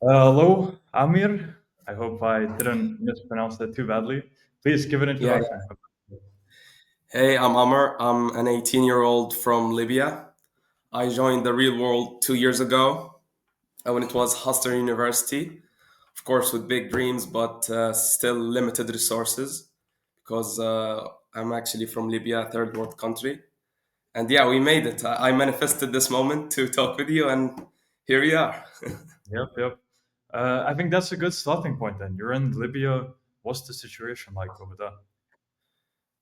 Hello, Amir. I hope I didn't mispronounce that too badly. Please give an Yeah, introduction. yeah. Hey, I'm Amar. I'm an 18-year-old from Libya. I joined the real world 2 years ago when it was Huston University. Of course, with big dreams, but still limited resources because I'm actually from Libya, third world country. And yeah, we made it. I manifested this moment to talk with you, and here we are. Yep, yep. I think that's a good starting point then. You're in Libya. What's the situation like over there?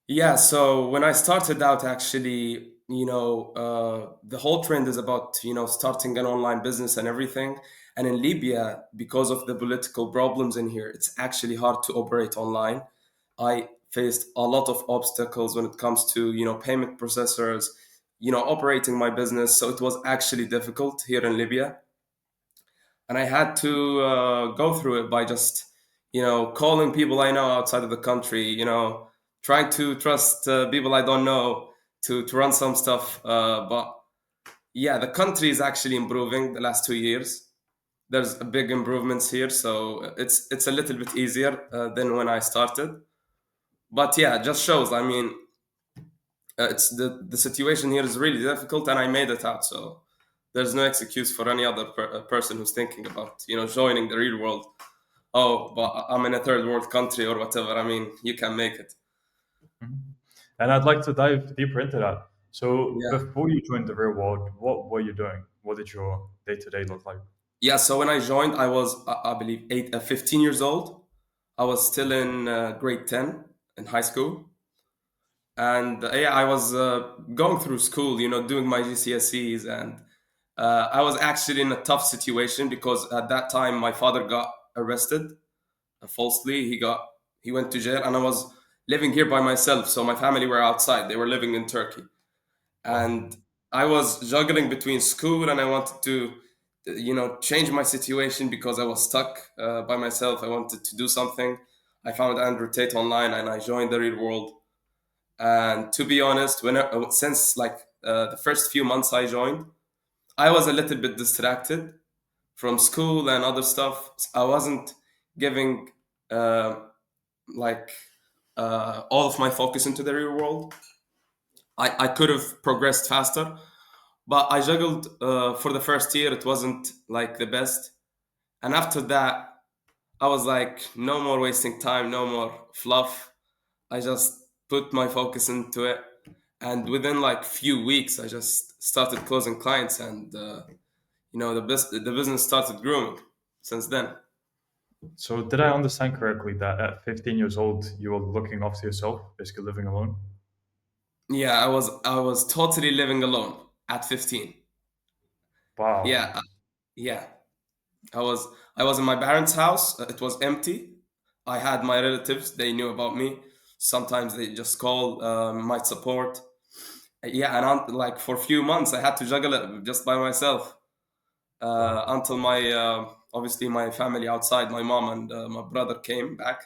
Yeah, so when I started out, actually, the whole trend is about, starting an online business and everything. And in Libya, because of the political problems in here, it's actually hard to operate online. I faced a lot of obstacles when it comes to, payment processors, operating my business. So it was actually difficult here in Libya. And I had to go through it by just calling people I know outside of the country, trying to trust people I don't know to run some stuff. But yeah, the country is actually improving the last 2 years. There's a big improvements here, so it's a little bit easier than when I started. But yeah, it just shows. I mean, it's the situation here is really difficult, and I made it out. So there's no excuse for any other person who's thinking about joining the real world. Oh, but I'm in a third world country or whatever. I mean, you can make it. Mhm. And I'd like to dive deeper into that. So Yeah. before you joined the real world, what were you doing? What did your day to day look like? Yeah. So when I joined, I was, I believe, 15 years old. I was still in grade 10 in high school. And yeah, I was going through school, doing my GCSEs. And I was actually in a tough situation because at that time my father got arrested falsely. He went to jail, and I was living here by myself. So my family were outside. They were living in Turkey. Wow. And I was juggling between school, and I wanted to change my situation because I was stuck by myself. I wanted to do something. I found Andrew Tate online, and I joined the real world. And to be honest, since like the first few months I joined, I was a little bit distracted from school and other stuff. I wasn't giving uh, like all of my focus into the real world. I could have progressed faster, but I juggled for the first year. It wasn't like the best. And after that, I was like, no more wasting time, no more fluff. I just put my focus into it. And within like few weeks, I just started closing clients, and the business started growing since then. So did I understand correctly that at 15 years old you were looking after yourself, basically living alone? Yeah, I was totally living alone at 15. Wow. Yeah, yeah. I was in my parents' house. It was empty. I had my relatives. They knew about me. Sometimes they just call, might support. Yeah, and like for a few months, I had to juggle it just by myself Wow. until my obviously my family outside, my mom and my brother came back.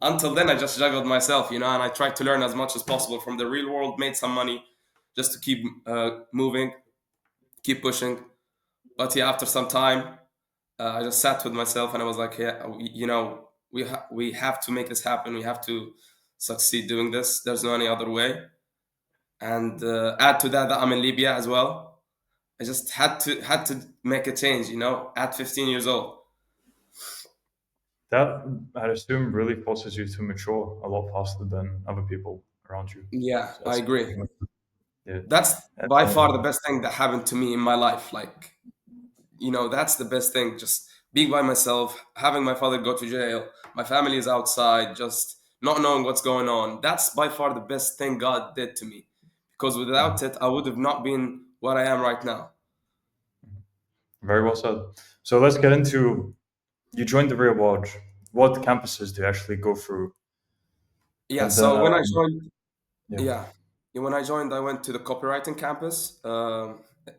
Until then, I just juggled myself, and I tried to learn as much as possible from the real world. Made some money just to keep moving, keep pushing. But yeah, after some time, I just sat with myself and I was like, yeah, we have to make this happen. We have to succeed doing this. There's no any other way. And add to that I'm in Libya as well. I just had to make a change. At 15 years old. That, I assume, really forces you to mature a lot faster than other people around you. Yeah, So I that's agree. yeah. That's And by far the then, best thing that happened to me in my life. Like, that's the best thing. Just being by myself, having my father go to jail, my family is outside, just not knowing what's going on. That's by far the best thing God did to me. Because without it, I would have not been what I am right now. very well said. So let's get into you joined the real world. What campuses do you actually go through? Yeah. And then, So when I joined, yeah. yeah, when I joined, I went to the copywriting campus.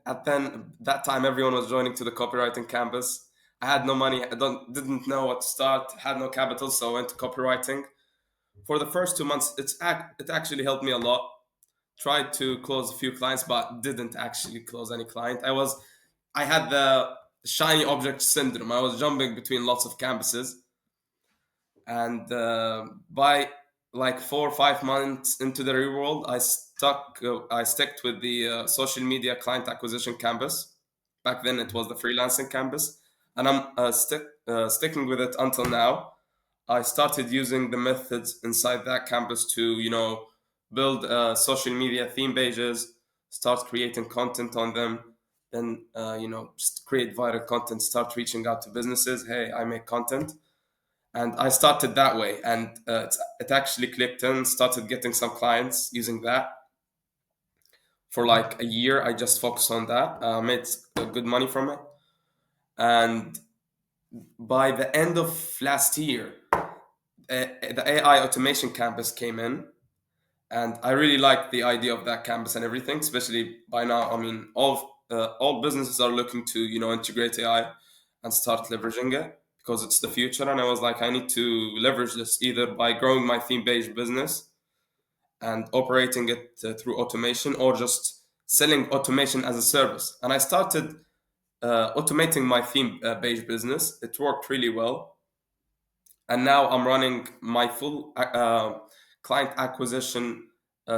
At then that time, everyone was joining to the copywriting campus. I had no money. I didn't know what to start. Had no capital, so I went to copywriting. For the first 2 months, it actually helped me a lot. Tried to close a few clients, but didn't actually close any client. I had the shiny object syndrome. I was jumping between lots of campuses, and by like 4 or 5 months into the real world, I stuck with the social media client acquisition campus. Back then it was the freelancing campus, and I'm sticking with it until now. I started using the methods inside that campus to, build social media theme pages, start creating content on them, then, just create viral content, start reaching out to businesses. Hey, I make content. And I started that way, and it actually clicked in, started getting some clients using that. For like a year, I just focused on that, made good money from it. And by the end of last year, the AI automation campus came in, and I really like the idea of that campus and everything. Especially by now, I mean, all businesses are looking to integrate AI and start leveraging it because it's the future. And I was like, I need to leverage this either by growing my theme-based business and operating it through automation, or just selling automation as a service. And I started automating my theme-based business. It worked really well, and now I'm running my full client acquisition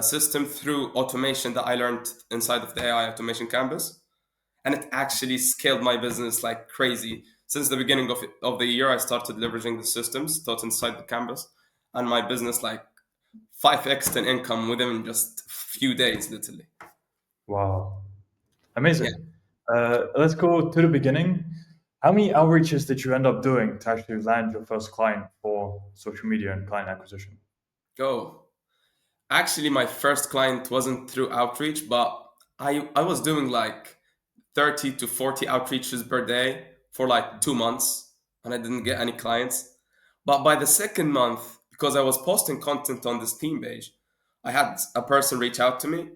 system through automation that I learned inside of the AI automation campus, and it actually scaled my business like crazy. Since the beginning of the year, I started leveraging the systems taught inside the campus, and my business like 5x in income within just a few days, literally. Wow. Yeah. Amazing. Let's go to the beginning. How many outreaches did you end up doing to actually land your first client for social media and client acquisition? Oh, actually, my first client wasn't through outreach, but I was doing like 30 to 40 outreaches per day for like 2 months, and I didn't get any clients. But by the second month, because I was posting content on this team page, I had a person reach out to me,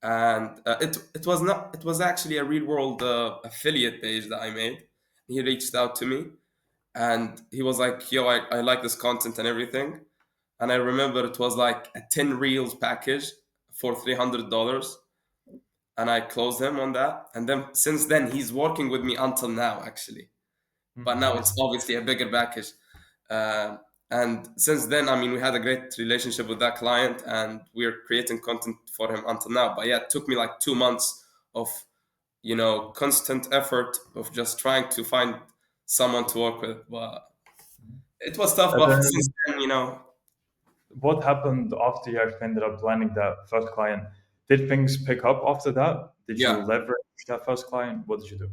and it was actually a real world affiliate page that I made. He reached out to me, and he was like, "Yo, I like this content and everything." And I remember it was like a 10 reels package for $300, and I closed him on that. And then since then, he's working with me until now, actually. But now it's Amazing. obviously a bigger package. Uh, and since then, I mean, we had a great relationship with that client, and we're creating content for him until now. But yeah, it took me like 2 months of constant effort of just trying to find someone to work with. But it was tough. And But since then then, what happened after you actually ended up landing that first client? Did things pick up after that? Did you yeah. leverage that first client? What did you do?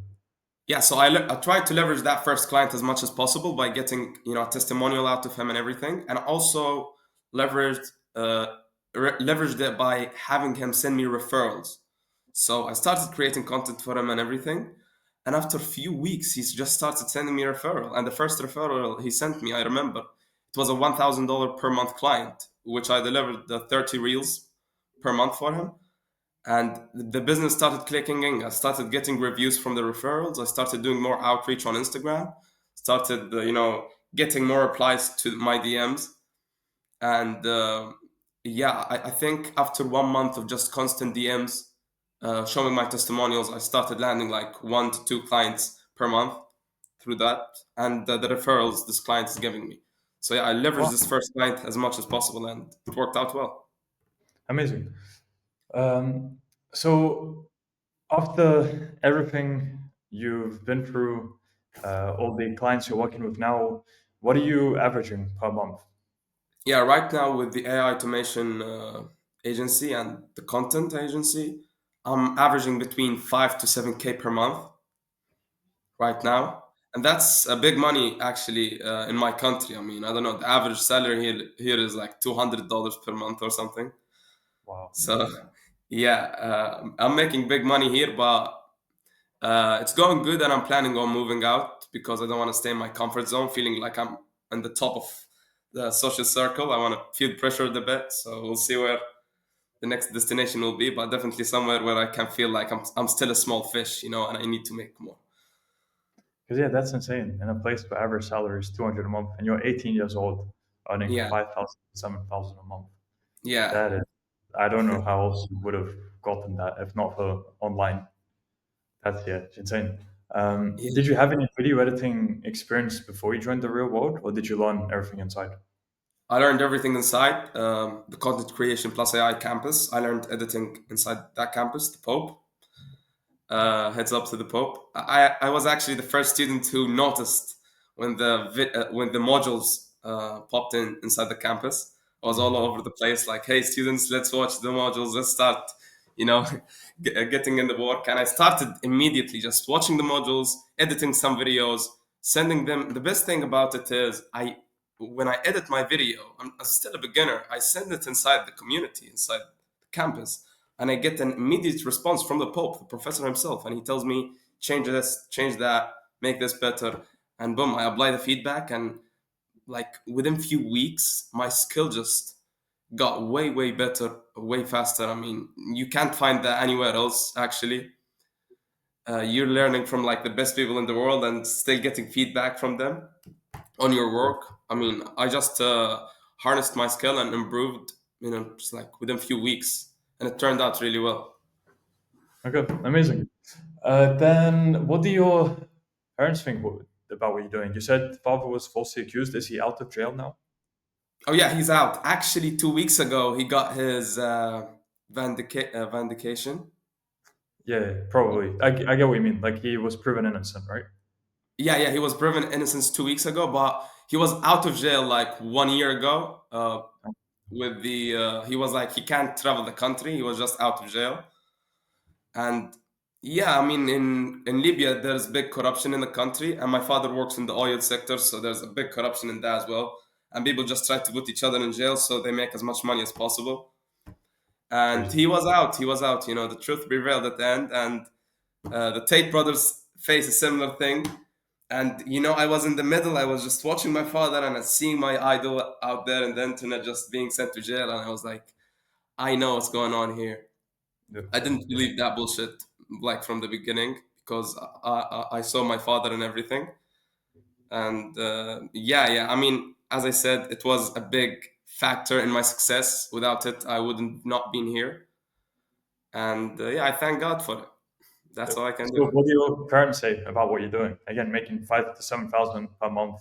Yeah, so I tried to leverage that first client as much as possible by getting a testimonial out of him and everything, and also leveraged leveraged it by having him send me referrals. So I started creating content for him and everything, and after a few weeks, he's just started sending me referral. And the first referral he sent me, I remember, it was a $1,000 per month client, which I delivered the 30 reels per month for him, and the business started clicking in. I started getting reviews from the referrals. I started doing more outreach on Instagram. Started, getting more replies to my DMs. And yeah, I think after 1 month of just constant DMs, showing my testimonials, I started landing like 1 to 2 clients per month through that, and the referrals this client is giving me. So yeah, I leveraged Wow, this first client as much as possible, and it worked out well. amazing. Um, so after everything you've been through, all the clients you're working with now, what are you averaging per month? Yeah, right now with the AI automation agency and the content agency, I'm averaging between 5 to 7K per month right Wow, now, and that's a big money actually in my country. I mean, I don't know, the average salary here is like $200 per month or something. wow. So yeah, I'm making big money here, but it's going good, and I'm planning on moving out because I don't want to stay in my comfort zone, feeling like I'm on the top of the social circle. I want to feel pressured a bit, so we'll see where the next destination will be, but definitely somewhere where I can feel like I'm still a small fish, and I need to make more. Because yeah, that's insane. In a place where average salary is 200 a month, and you're 18 years old, earning Yeah, 5,000, 7,000 a month. yeah, That is, I don't know how else you would have gotten that if not for online. That's yeah, it's insane. Did Yeah. you have any video editing experience before you joined the real world, or did you learn everything inside? I learned everything inside the Content Creation plus AI campus. I learned editing inside that campus, the Pope. Heads up to the Pope. I was actually the first student who noticed when the modules popped in inside the campus. I was all over the place, like, "Hey, students, let's watch the modules. Let's start, you know, getting in the work." And I started immediately just watching the modules, editing some videos, sending them. The best thing about it is when I edit my video, I'm still a beginner. I send it inside the community, inside the campus, and I get an immediate response from the Pope, the professor himself, and he tells me, change this, change that, make this better, and boom, I apply the feedback, and like within few weeks, my skill just got way better, way faster. I mean, you can't find that anywhere else. Actually, you're learning from like the best people in the world and still getting feedback from them on your work. I mean, I just harnessed my skill and improved, just like within a few weeks, and it turned out really well. Okay, amazing. Then, what do your parents think about what you're doing? You said father was falsely accused. Is he out of jail now? Oh yeah, he's out. Actually, 2 weeks ago, he got his vindication. Yeah, probably. I get what you mean. Like he was proven innocent, right? Yeah, he was proven innocent 2 weeks ago, but he was out of jail like 1 year ago. With the he was like he can't travel the country. He was just out of jail, and yeah, I mean in Libya there's big corruption in the country, and my father works in the oil sector, so there's a big corruption in that as well. And people just try to put each other in jail so they make as much money as possible. And Crazy. he was out. He was out. The truth prevailed at the end, and the Tate brothers face a similar thing. And I was in the middle. I was just watching my father and seeing my idol out there in the internet just being sent to jail, and I was like, I know what's going on here. Yeah. I didn't believe that bullshit like from the beginning because I saw my father and everything. And yeah. I mean, as I said, it was a big factor in my success. Without it, I wouldn't not been here. And yeah, I thank God for it. Yeah. That's all I can So, do. what do your parents say about what you're doing? Again, making 5 to 7 thousand per month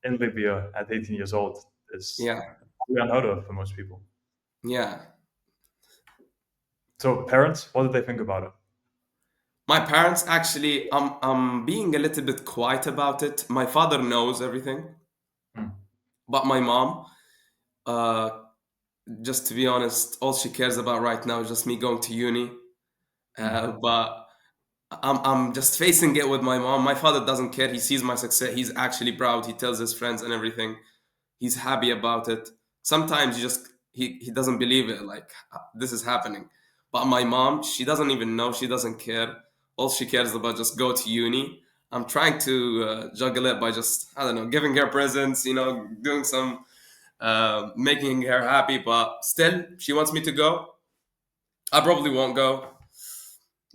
in Libya at 18 years old is Yeah, probably unheard of for most people. yeah. So, parents, what did they think about it? My parents actually, I'm being a little bit quiet about it. My father knows everything, Hmm. but my mom, uh, just to be honest, all she cares about right now is just me going to uni. Hmm. But I'm just facing it with my mom. My father doesn't care. He sees my success. He's actually proud. He tells his friends and everything. He's happy about it. Sometimes he doesn't believe it. Like this is happening. But my mom, she doesn't even know. She doesn't care. All she cares about just go to uni. I'm trying to juggle it by just I don't know, giving her presents. Doing some making her happy. But still, she wants me to go. I probably won't go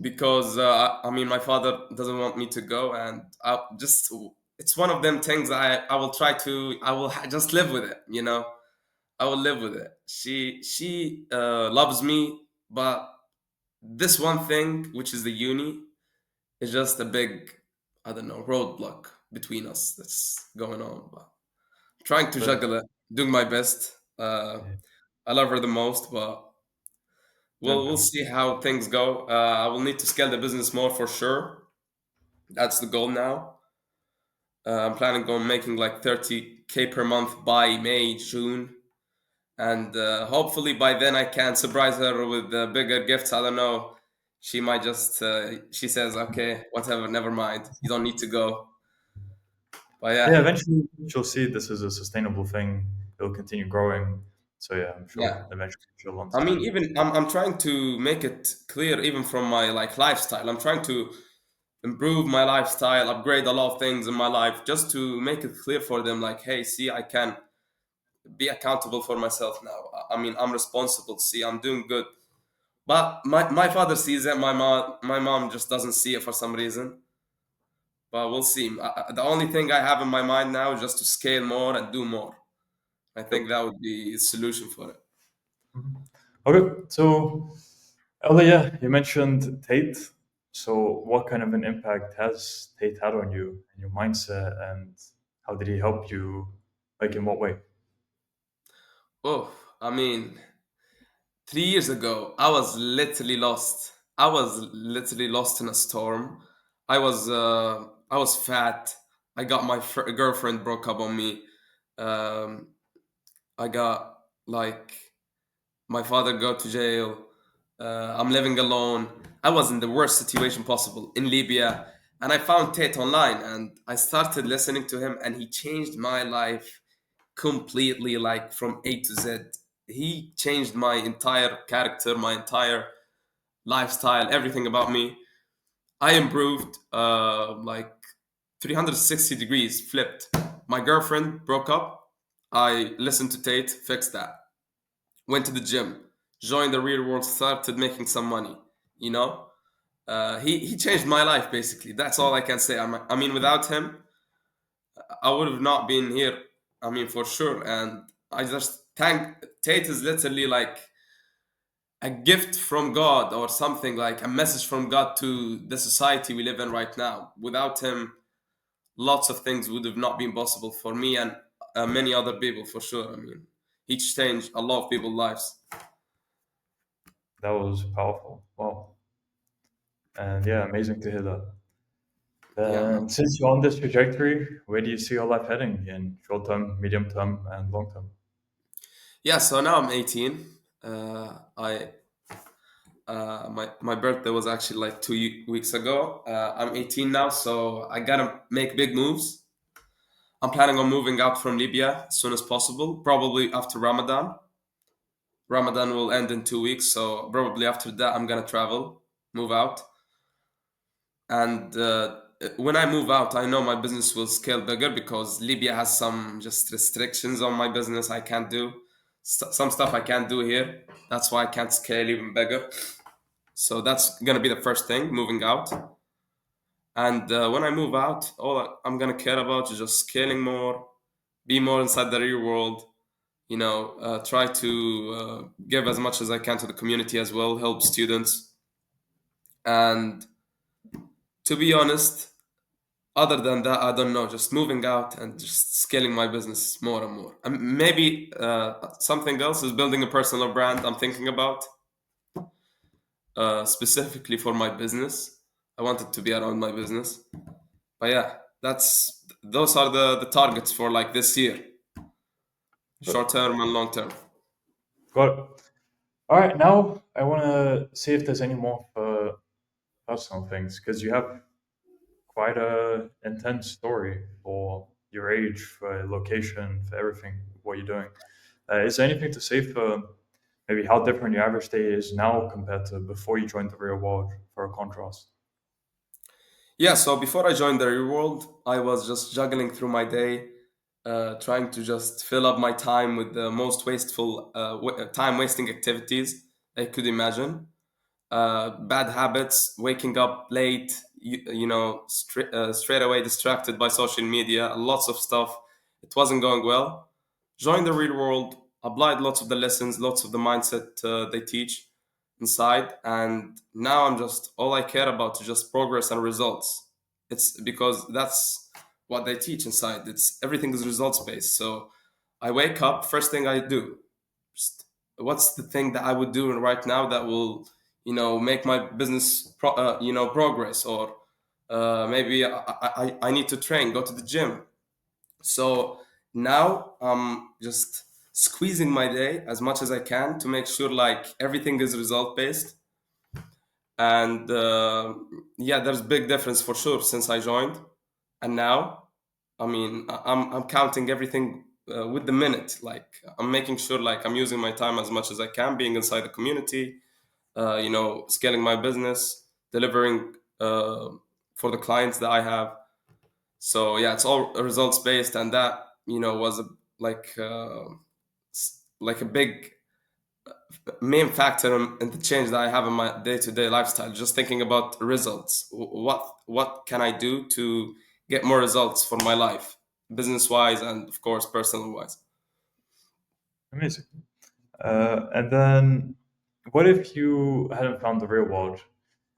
because I mean my father doesn't want me to go, and I just it's one of them things I will try to I will just live with it. I will live with it. She loves me, but this one thing, which is the uni, is just a big I don't know roadblock between us that's going on. But trying to But juggle it, doing my best. yeah, I love her the most, but we'll okay. see how things go. I will need to scale the business more for sure. That's the goal now. I'm planning on making like 30K per month by May, June, and hopefully by then I can surprise her with bigger gifts. I don't know. She might just she says, "Okay, whatever, never mind. You don't need to go." But Yeah, yeah, eventually she'll see this is a sustainable thing. It'll continue growing. So yeah, I'm sure yeah. eventually she'll I mean, understand. even I'm trying to make it clear, even from my like lifestyle. I'm trying to improve my lifestyle, upgrade a lot of things in my life, just to make it clear for them. Like, hey, see, I can be accountable for myself now. I mean, I'm responsible. See, I'm doing good. But my father sees it. My mom just doesn't see it for some reason. But we'll see. The only thing I have in my mind now is just to scale more and do more. I think Yep. that would be a solution for it. Mhm. Okay, so earlier you mentioned Tate. So, what kind of an impact has Tate had on you and your mindset, and how did he help you? Like, in what way? Oh, I mean, 3 years ago, I was literally lost. I was literally lost in a storm. I was fat. I got my girlfriend broke up on me. Um, I got like my father go to jail. I'm living alone. I was in the worst situation possible in Libya, and I found Tate online, and I started listening to him, and he changed my life completely, like from A to Z. He changed my entire character, my entire lifestyle, everything about me. I improved like 360 degrees, flipped. My girlfriend broke up. I listened to Tate, fixed that. Went to the gym, joined the real world, started making some money. You know, he changed my life basically. That's all I can say. I mean, without him, I would have not been here. I mean, for sure. And I just thank Tate is literally like a gift from God or something, like a message from God to the society we live in right now. Without him, lots of things would have not been possible for me and many other people for sure. I mean, he changed a lot of people's lives. That was powerful. Wow. And yeah, amazing to hear that. Yeah, man. And since you're on this trajectory, where do you see your life heading in short term, medium term, and long term? Yeah, so now I'm 18. I my birthday was actually like 2 weeks ago. I'm 18 now, so I gotta make big moves. I'm planning on moving out from Libya as soon as possible, probably after Ramadan. Ramadan will end in 2 weeks, so probably after that, I'm gonna travel, move out, and when I move out, I know my business will scale bigger because Libya has some just restrictions on my business. I can't do some stuff I can't do here. That's why I can't scale even bigger. So that's gonna be the first thing, moving out. And when I move out, I'm gonna care about is just scaling more, be more inside the real world. Try to give as much as I can to the community as well, help students. And to be honest, other than that, I don't know. Just moving out and just scaling my business more and more. And maybe something else is building a personal brand. I'm thinking about specifically for my business. I want it to be around my business. But yeah, that's those are the targets for like this year, Good. short term and long term. Got it. All right, now I want to see if there's any more personal things because you have quite a intense story for your age, for your location, for everything, what you're doing. Is there anything to say for maybe how different your average day is now compared to before you joined the real world for a contrast? Yeah, so before I joined the real world, I was just juggling through my day, trying to just fill up my time with the most wasteful, time wasting activities I could imagine. Bad habits, waking up late, straight away distracted by social media, lots of stuff. It wasn't going well. Joined the real world, applied lots of the lessons, lots of the mindset they teach inside, and now I'm just all I care about is just progress and results. It's because that's what they teach inside. It's everything is results based. So I wake up, first thing I do, just what's the thing that I would do right now that will make my business progress, or maybe I need to train, go to the gym. So now I'm just squeezing my day as much as I can to make sure like everything is result based. And yeah, there's big difference for sure since I joined and now. I mean, I'm counting everything with the minute. Like I'm making sure like I'm using my time as much as I can, being inside the community, scaling my business, delivering for the clients that I have. So yeah, it's all results based, and that was like like a big main factor in the change that I have in my day to day lifestyle. Just thinking about results. What can I do to get more results for my life, business wise, and of course personal wise. Amazing. And then, what if you hadn't found the real world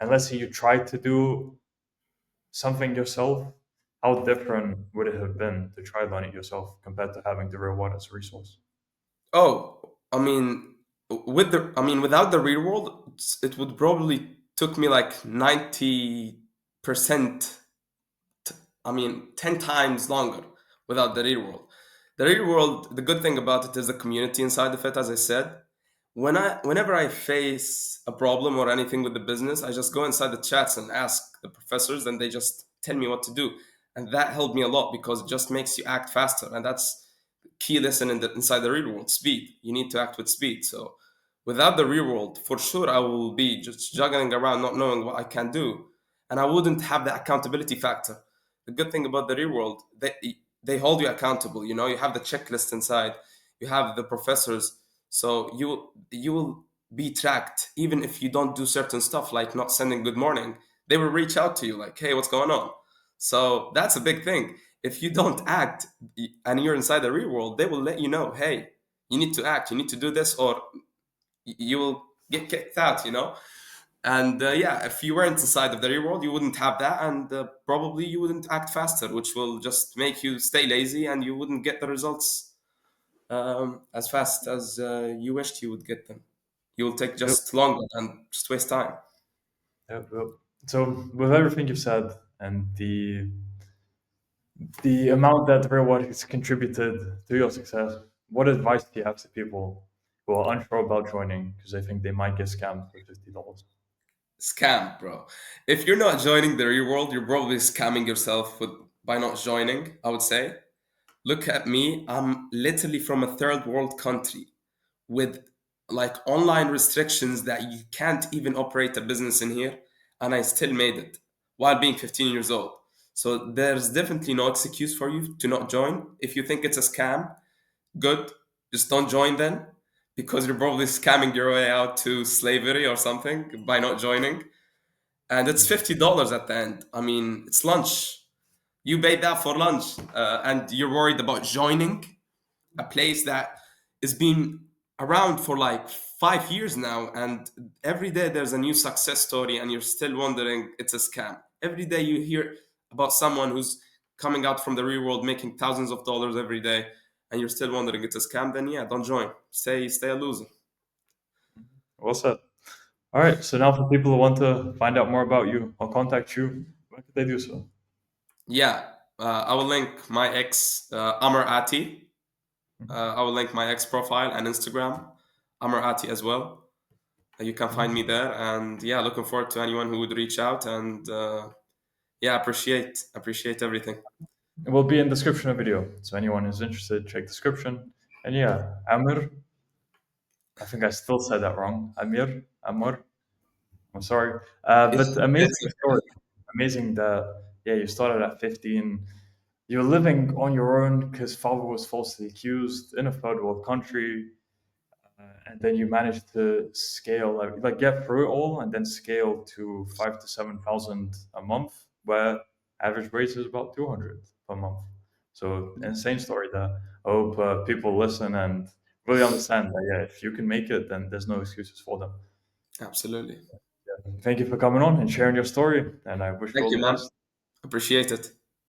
and let's say you tried to do something yourself, how different would it have been to try learning it yourself compared to having the real world as a resource? Oh, I mean, without the real world, it would probably took me like 90%. I mean, 10 times longer without the real world. The real world, the good thing about it is the community inside of it. As I said, whenever I face a problem or anything with the business, I just go inside the chats and ask the professors, and they just tell me what to do, and that helped me a lot because it just makes you act faster, and that's key lesson inside the real world: speed. You need to act with speed. So without the real world, for sure I will be just juggling around not knowing what I can do, and I wouldn't have the accountability factor. The good thing about the real world, they hold you accountable. You know, you have the checklist inside, you have the professors, so you will be tracked. Even if you don't do certain stuff like not sending good morning, they will reach out to you like, hey, what's going on? So that's a big thing. If you don't act and you're inside the real world, they will let you know, hey, you need to act, you need to do this, or you will get kicked out, you know? And yeah, if you weren't inside of the real world, you wouldn't have that, and probably you wouldn't act faster, which will just make you stay lazy, and you wouldn't get the results as fast as you wished you would get them. You will take Yep, just longer and just waste time. yep. So, with everything you've said and the amount that the real world has contributed to your success, what advice do you have to people who are unsure about joining because they think they might get scammed for $50? Scam, bro. If you're not joining the real world, you're probably scamming yourself with by not joining, I would say. Look at me. I'm literally from a third world country with like online restrictions that you can't even operate a business in here, and I still made it while being 15 years old. So there's definitely no excuse for you to not join. If you think it's a scam, good. Just don't join then, because you're probably scamming your way out to slavery or something by not joining. And it's $50 at the end. I mean, it's lunch. You paid that for lunch, and you're worried about joining a place that has been around for like 5 years now, and every day there's a new success story, and you're still wondering it's a scam. Every day you hear about someone who's coming out from the real world making thousands of dollars every day, and you're still wondering it's a scam. Then yeah, don't join. Stay a loser. Well said. All right. So now, for people who want to find out more about you or contact you, where could they do so? Yeah, I will link my ex Amar Ati. I will link my ex profile and Instagram, Amar Ati as well. You can find me there, and yeah, looking forward to anyone who would reach out, and yeah, appreciate everything. It will be in the description of the video. So anyone who's interested, check description. And yeah, Amir, I think I still said that wrong. Amr. I'm sorry. But amazing It's story. Amazing that, yeah, you started at 15. You're living on your own because father was falsely accused in a third world country. And then you managed to scale, like get through it all and then scale to 5 to 7,000 a month, where average wage is about 200 per month. So insane story there. I hope people listen and really understand that, yeah, if you can make it, then there's no excuses for them. absolutely. Thank you for coming on and sharing your story, and I wish you Thank all you, the man. best. Appreciate it.